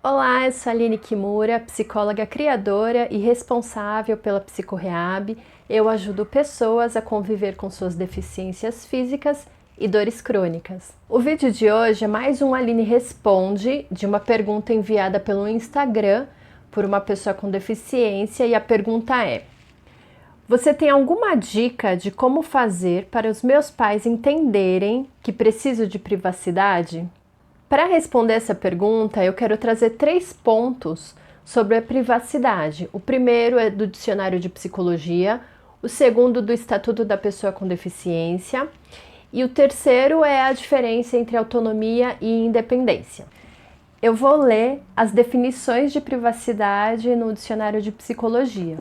Olá, eu sou a Aline Kimura, psicóloga criadora e responsável pela Psicorreab. Eu ajudo pessoas a conviver com suas deficiências físicas e dores crônicas. O vídeo de hoje é mais um Aline Responde de uma pergunta enviada pelo Instagram por uma pessoa com deficiência, e a pergunta é: você tem alguma dica de como fazer para os meus pais entenderem que preciso de privacidade? Para responder essa pergunta, eu quero trazer 3 pontos sobre a privacidade. O primeiro é do Dicionário de Psicologia, o segundo do Estatuto da Pessoa com Deficiência e o terceiro é a diferença entre autonomia e independência. Eu vou ler as definições de privacidade no Dicionário de Psicologia.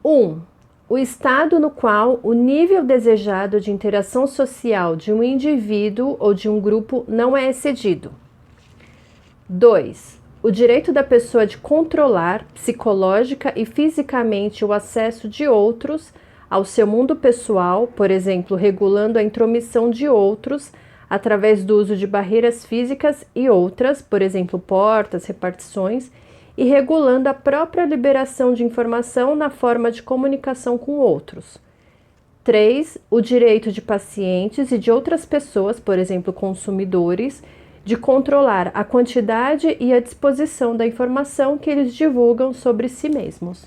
1. O estado no qual o nível desejado de interação social de um indivíduo ou de um grupo não é excedido. 2. O direito da pessoa de controlar psicológica e fisicamente o acesso de outros ao seu mundo pessoal, por exemplo, regulando a intromissão de outros através do uso de barreiras físicas e outras, por exemplo, portas, repartições, e regulando a própria liberação de informação na forma de comunicação com outros. 3. O direito de pacientes e de outras pessoas, por exemplo, consumidores, de controlar a quantidade e a disposição da informação que eles divulgam sobre si mesmos.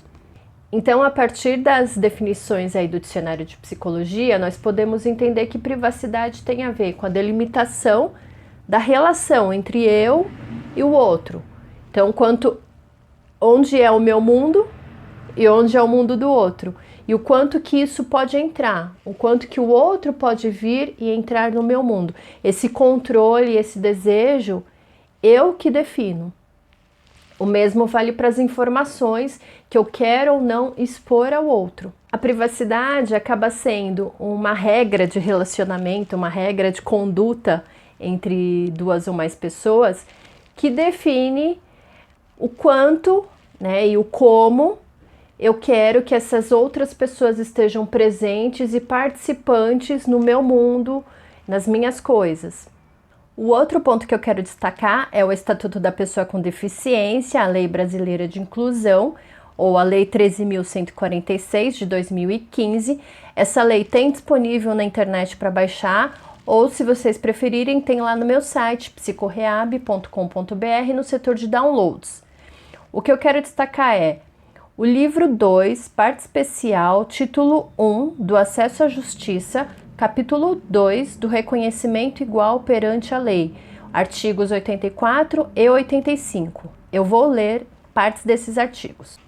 Então, a partir das definições aí do Dicionário de Psicologia, nós podemos entender que privacidade tem a ver com a delimitação da relação entre eu e o outro. Então, onde é o meu mundo e onde é o mundo do outro. E o quanto que isso pode entrar, o quanto que o outro pode vir e entrar no meu mundo. Esse controle, esse desejo, eu que defino. O mesmo vale para as informações que eu quero ou não expor ao outro. A privacidade acaba sendo uma regra de relacionamento, uma regra de conduta entre duas ou mais pessoas que define o quanto, e o como eu quero que essas outras pessoas estejam presentes e participantes no meu mundo, nas minhas coisas. O outro ponto que eu quero destacar é o Estatuto da Pessoa com Deficiência, a Lei Brasileira de Inclusão, ou a Lei 13.146 de 2015. Essa lei tem disponível na internet para baixar, ou se vocês preferirem, tem lá no meu site, psicorreab.com.br, no setor de downloads. O que eu quero destacar é o livro 2, parte especial, título 1, do Acesso à Justiça, capítulo 2, do Reconhecimento Igual perante a Lei, artigos 84 e 85. Eu vou ler partes desses artigos.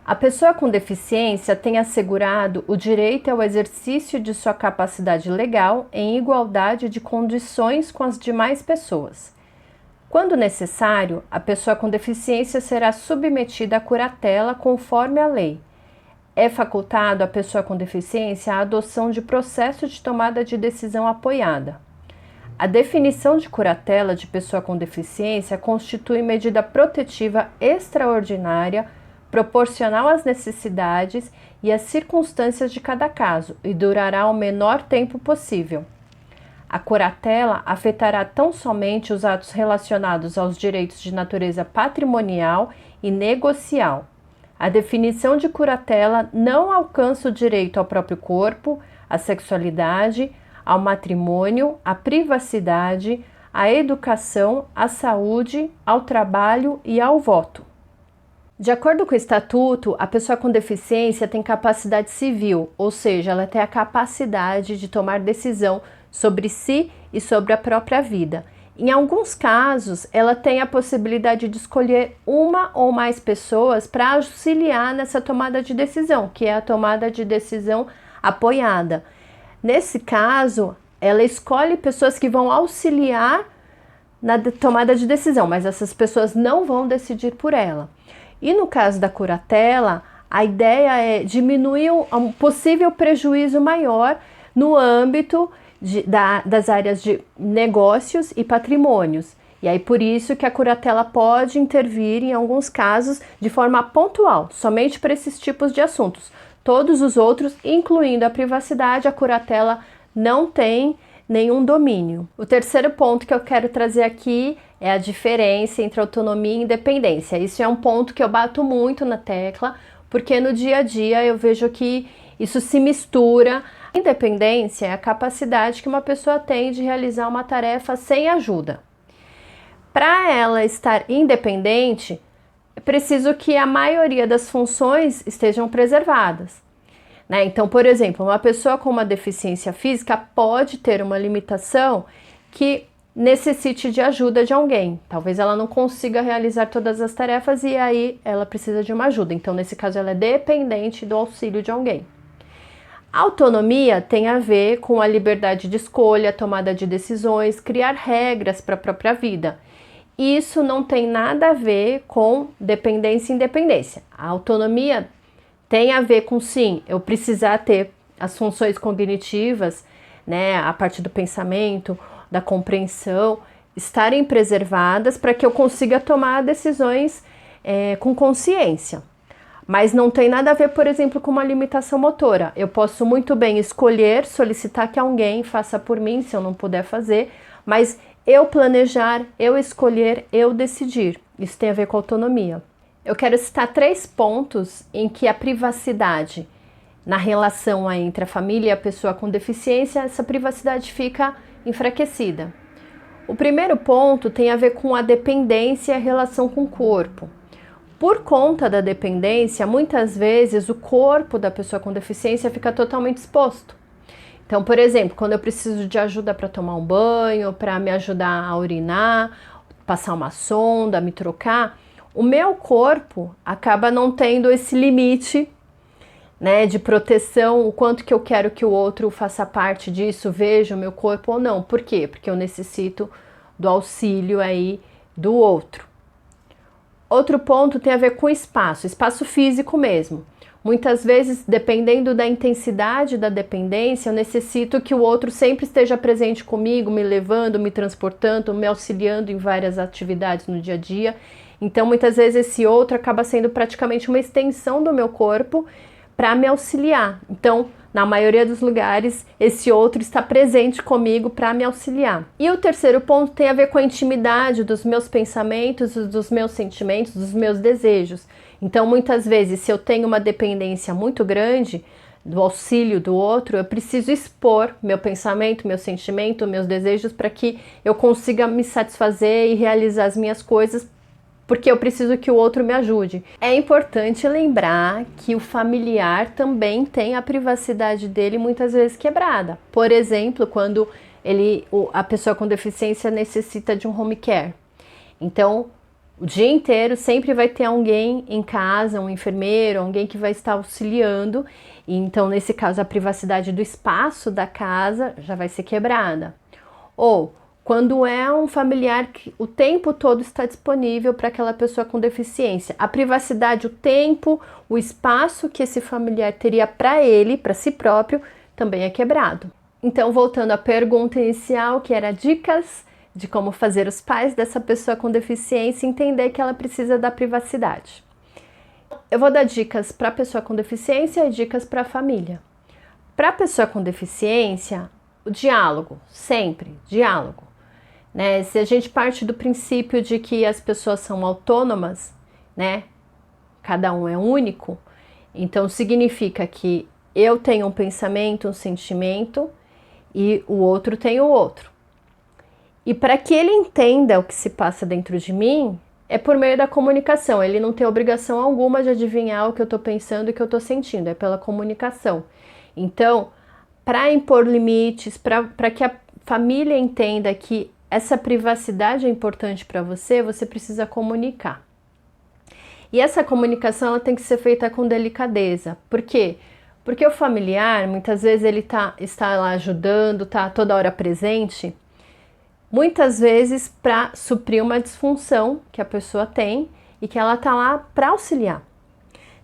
A pessoa com deficiência tem assegurado o direito ao exercício de sua capacidade legal em igualdade de condições com as demais pessoas. Quando necessário, a pessoa com deficiência será submetida à curatela conforme a lei. É facultado à pessoa com deficiência a adoção de processo de tomada de decisão apoiada. A definição de curatela de pessoa com deficiência constitui medida protetiva extraordinária, proporcional às necessidades e às circunstâncias de cada caso e durará o menor tempo possível. A curatela afetará tão somente os atos relacionados aos direitos de natureza patrimonial e negocial. A definição de curatela não alcança o direito ao próprio corpo, à sexualidade, ao matrimônio, à privacidade, à educação, à saúde, ao trabalho e ao voto. De acordo com o Estatuto, a pessoa com deficiência tem capacidade civil, ou seja, ela tem a capacidade de tomar decisão sobre si e sobre a própria vida. Em alguns casos, ela tem a possibilidade de escolher uma ou mais pessoas para auxiliar nessa tomada de decisão, que é a tomada de decisão apoiada. Nesse caso, ela escolhe pessoas que vão auxiliar na tomada de decisão, mas essas pessoas não vão decidir por ela. E no caso da curatela, a ideia é diminuir um possível prejuízo maior no âmbito das áreas de negócios e patrimônios. E aí por isso que a curatela pode intervir em alguns casos de forma pontual, somente para esses tipos de assuntos. Todos os outros, incluindo a privacidade, a curatela não tem nenhum domínio. O terceiro ponto que eu quero trazer aqui é a diferença entre autonomia e independência. Isso é um ponto que eu bato muito na tecla, porque no dia a dia eu vejo que isso se mistura. Independência é a capacidade que uma pessoa tem de realizar uma tarefa sem ajuda. Para ela estar independente, é preciso que a maioria das funções estejam preservadas, né? Então, por exemplo, uma pessoa com uma deficiência física pode ter uma limitação que necessite de ajuda de alguém. Talvez ela não consiga realizar todas as tarefas e aí ela precisa de uma ajuda. Então, nesse caso, ela é dependente do auxílio de alguém. A autonomia tem a ver com a liberdade de escolha, tomada de decisões, criar regras para a própria vida. Isso não tem nada a ver com dependência e independência. A autonomia tem a ver com, sim, eu precisar ter as funções cognitivas, né, a partir do pensamento, da compreensão, estarem preservadas para que eu consiga tomar decisões com consciência. Mas não tem nada a ver, por exemplo, com uma limitação motora. Eu posso muito bem escolher, solicitar que alguém faça por mim, se eu não puder fazer, mas eu planejar, eu escolher, eu decidir. Isso tem a ver com autonomia. Eu quero citar 3 pontos em que a privacidade, na relação entre a família e a pessoa com deficiência, essa privacidade fica enfraquecida. O primeiro ponto tem a ver com a dependência e a relação com o corpo. Por conta da dependência, muitas vezes o corpo da pessoa com deficiência fica totalmente exposto. Então, por exemplo, quando eu preciso de ajuda para tomar um banho, para me ajudar a urinar, passar uma sonda, me trocar, o meu corpo acaba não tendo esse limite, né, de proteção, o quanto que eu quero que o outro faça parte disso, veja o meu corpo ou não. Por quê? Porque eu necessito do auxílio aí do outro. Outro ponto tem a ver com espaço físico mesmo. Muitas vezes, dependendo da intensidade da dependência, eu necessito que o outro sempre esteja presente comigo, me levando, me transportando, me auxiliando em várias atividades no dia a dia. Então, muitas vezes, esse outro acaba sendo praticamente uma extensão do meu corpo para me auxiliar. Então, na maioria dos lugares, esse outro está presente comigo para me auxiliar. E o terceiro ponto tem a ver com a intimidade dos meus pensamentos, dos meus sentimentos, dos meus desejos. Então, muitas vezes, se eu tenho uma dependência muito grande do auxílio do outro, eu preciso expor meu pensamento, meu sentimento, meus desejos para que eu consiga me satisfazer e realizar as minhas coisas, porque eu preciso que o outro me ajude. É importante lembrar que o familiar também tem a privacidade dele muitas vezes quebrada. Por exemplo, quando a pessoa com deficiência necessita de um home care. Então, o dia inteiro sempre vai ter alguém em casa, um enfermeiro, alguém que vai estar auxiliando. E então, nesse caso, a privacidade do espaço da casa já vai ser quebrada. Ou quando é um familiar que o tempo todo está disponível para aquela pessoa com deficiência, a privacidade, o tempo, o espaço que esse familiar teria para ele, para si próprio, também é quebrado. Então, voltando à pergunta inicial, que era dicas de como fazer os pais dessa pessoa com deficiência entender que ela precisa da privacidade. Eu vou dar dicas para a pessoa com deficiência e dicas para a família. Para a pessoa com deficiência, o diálogo, sempre diálogo, né? Se a gente parte do princípio de que as pessoas são autônomas, né? Cada um é único, então significa que eu tenho um pensamento, um sentimento e o outro tem o outro. E para que ele entenda o que se passa dentro de mim, é por meio da comunicação. Ele não tem obrigação alguma de adivinhar o que eu estou pensando e o que eu estou sentindo, é pela comunicação. Então, para impor limites, para que a família entenda que essa privacidade é importante para você, você precisa comunicar. E essa comunicação ela tem que ser feita com delicadeza. Por quê? Porque o familiar, muitas vezes ele está lá ajudando, está toda hora presente, muitas vezes para suprir uma disfunção que a pessoa tem e que ela está lá para auxiliar,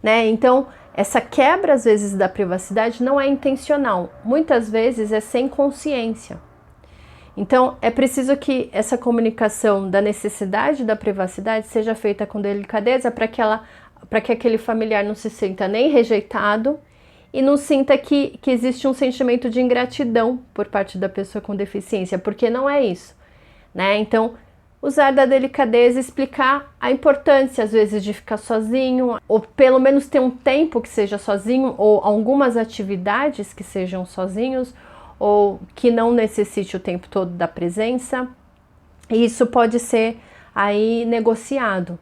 né? Então, essa quebra às vezes da privacidade não é intencional, muitas vezes é sem consciência. Então, é preciso que essa comunicação da necessidade da privacidade seja feita com delicadeza para que aquele familiar não se sinta nem rejeitado e não sinta que existe um sentimento de ingratidão por parte da pessoa com deficiência, porque não é isso, né? Então, usar da delicadeza e explicar a importância, às vezes, de ficar sozinho, ou pelo menos ter um tempo que seja sozinho, ou algumas atividades que sejam sozinhos, ou que não necessite o tempo todo da presença. E isso pode ser aí negociado,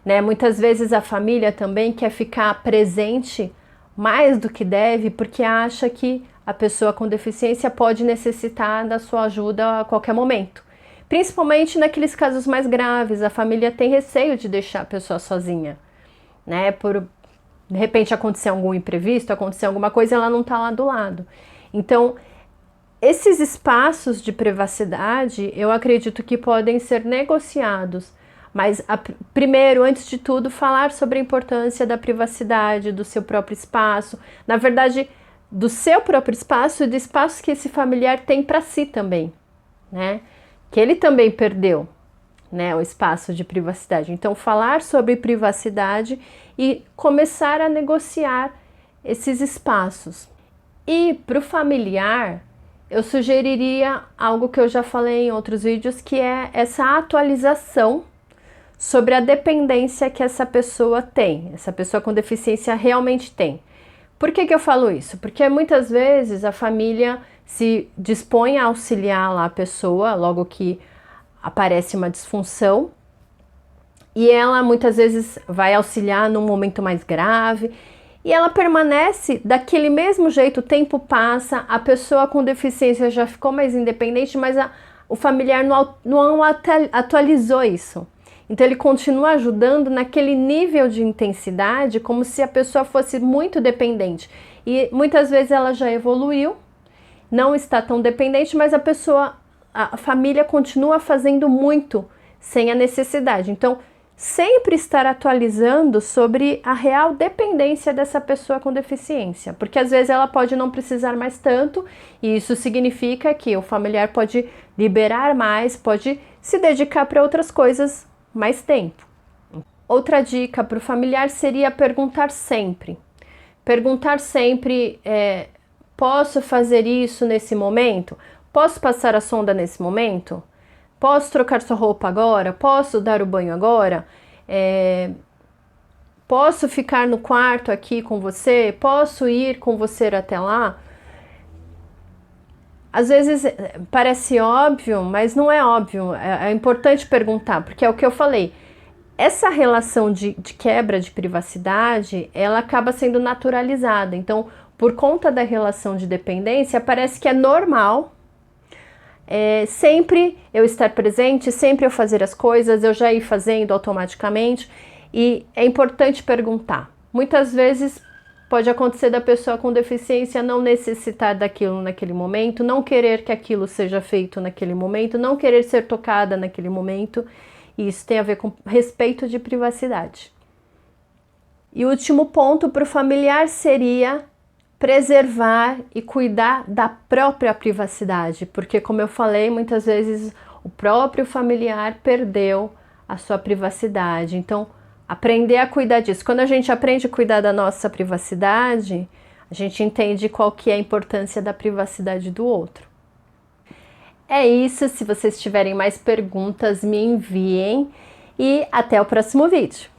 né? Muitas vezes a família também quer ficar presente mais do que deve, porque acha que a pessoa com deficiência pode necessitar da sua ajuda a qualquer momento. Principalmente naqueles casos mais graves, a família tem receio de deixar a pessoa sozinha, né? Por de repente acontecer algum imprevisto, acontecer alguma coisa, ela não está lá do lado. Então, esses espaços de privacidade, eu acredito que podem ser negociados, mas primeiro, antes de tudo, falar sobre a importância da privacidade, do seu próprio espaço, na verdade, do seu próprio espaço e do espaço que esse familiar tem para si também, né? Que ele também perdeu, né, o espaço de privacidade. Então, falar sobre privacidade e começar a negociar esses espaços. E para o familiar, eu sugeriria algo que eu já falei em outros vídeos, que é essa atualização sobre a dependência que essa pessoa tem, essa pessoa com deficiência realmente tem. Por que eu falo isso? Porque muitas vezes a família se dispõe a auxiliar lá a pessoa, logo que aparece uma disfunção, e ela muitas vezes vai auxiliar num momento mais grave, e ela permanece daquele mesmo jeito, o tempo passa, a pessoa com deficiência já ficou mais independente, mas o familiar não atualizou isso. Então ele continua ajudando naquele nível de intensidade, como se a pessoa fosse muito dependente. E muitas vezes ela já evoluiu, não está tão dependente, mas a família continua fazendo muito sem a necessidade. Então, sempre estar atualizando sobre a real dependência dessa pessoa com deficiência, porque às vezes ela pode não precisar mais tanto, e isso significa que o familiar pode liberar mais, pode se dedicar para outras coisas mais tempo. Outra dica para o familiar seria perguntar sempre. Perguntar sempre, posso fazer isso nesse momento? Posso passar a sonda nesse momento? Posso trocar sua roupa agora? Posso dar o banho agora? Posso ficar no quarto aqui com você? Posso ir com você até lá? Às vezes parece óbvio, mas não é óbvio. É importante perguntar, porque é o que eu falei. Essa relação de quebra de privacidade, ela acaba sendo naturalizada. Então, por conta da relação de dependência, parece que é normal sempre eu estar presente, sempre eu fazer as coisas, eu já ir fazendo automaticamente, e é importante perguntar. Muitas vezes pode acontecer da pessoa com deficiência não necessitar daquilo naquele momento, não querer que aquilo seja feito naquele momento, não querer ser tocada naquele momento, e isso tem a ver com respeito de privacidade. E o último ponto para o familiar seria preservar e cuidar da própria privacidade, porque, como eu falei, muitas vezes o próprio familiar perdeu a sua privacidade. Então, aprender a cuidar disso. Quando a gente aprende a cuidar da nossa privacidade, a gente entende qual que é a importância da privacidade do outro. É isso, se vocês tiverem mais perguntas, me enviem e até o próximo vídeo.